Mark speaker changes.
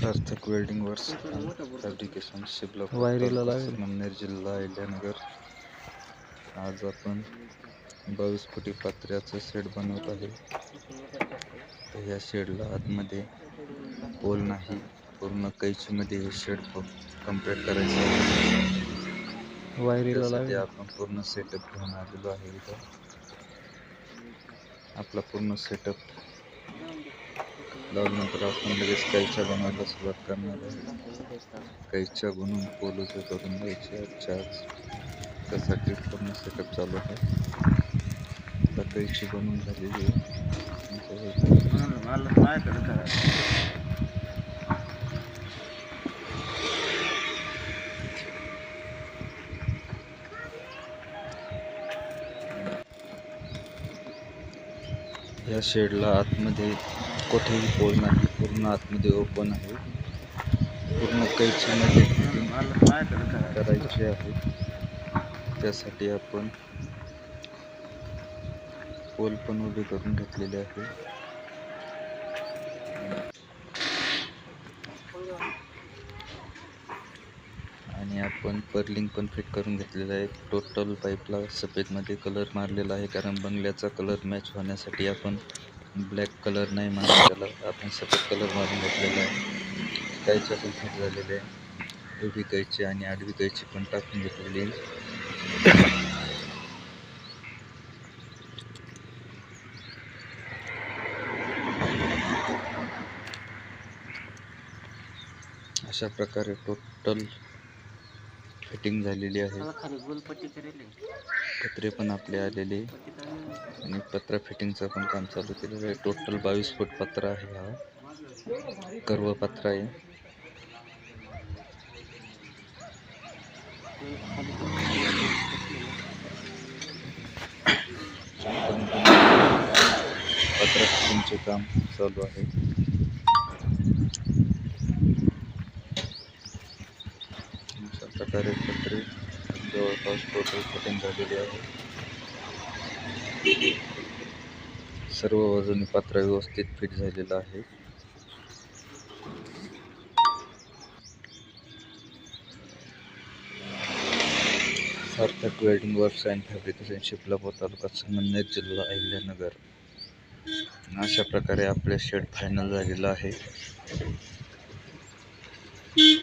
Speaker 1: सार्थक welding works fabrication शिबला
Speaker 2: वायरीला लागेल.
Speaker 1: संगमनेर जिल्हा अहिल्यानगर. आज आपण 22 फुटी पत्र्याचं शेड बनवत आहे. तर या शेडला आतमध्ये पोल नाही, पूर्ण कैचीमध्ये हे शेड कम्प्लीट करायचं आहे.
Speaker 2: वायरीला
Speaker 1: त्यासाठी
Speaker 2: लागेल.
Speaker 1: आपण पूर्ण सेटअप घेऊन आलेलो आहे. इथं आपला पूर्ण सेटअप लावल्यानंतर आपण लगेच कैच्या बनवायला सुरुवात करणार आहे. कैच्या बनवून पोल उभे करून द्यायचे आजच्या आज. त्यासाठी पूर्ण सेटअप चालू आहे. आता कैची बनवून झालेली आहे. या शेडला आतमध्ये कुठेही पोल नाही, पूर्ण आतमध्ये ओपन आहे. पूर्ण कैचीमध्ये करायची आहे. त्यासाठी आपण पोल पण उभे करून घेतलेले आहे. आणि आपण पर्लिंग पण फिट करून घेतलेलं आहे. टोटल पाईपला सफेदमध्ये कलर मारलेला आहे, कारण बंगल्याचा कलर मॅच होण्यासाठी आपण ब्लॅक कलर नाही मारला, त्याला आपण सफेद कलर मारून घेतलेला आहे. कैच्या पण फिट झालेले आहे. उभी कैची आणि आडवी कैची पण टाकून घेतलेली आहे. अशा प्रकारे टोटल फिटिंग झालेली आहे. पत्रे पण आपले आलेले आणि पत्रा फिटिंगचं पण काम चालू केलेलं आहे. टोटल 22 फूट पत्रा आहे. हा कर्व पत्रा आहे. पत्रा फिटिंगचे काम चालू आहे. अशा प्रकारे पत्रे जवळपास टोटल फिटिंग झालेली आहे. सर्व बाजूने पत्रा व्यवस्थित फिट झालेला आहे. सार्थक वेल्डिंग वर्क्स अँड फॅब्रिकेशन शिपला तालुका संगमनेर जिल्हा अहिल्यानगर. अशा प्रकारे आपले शेड फायनल झालेलं आहे.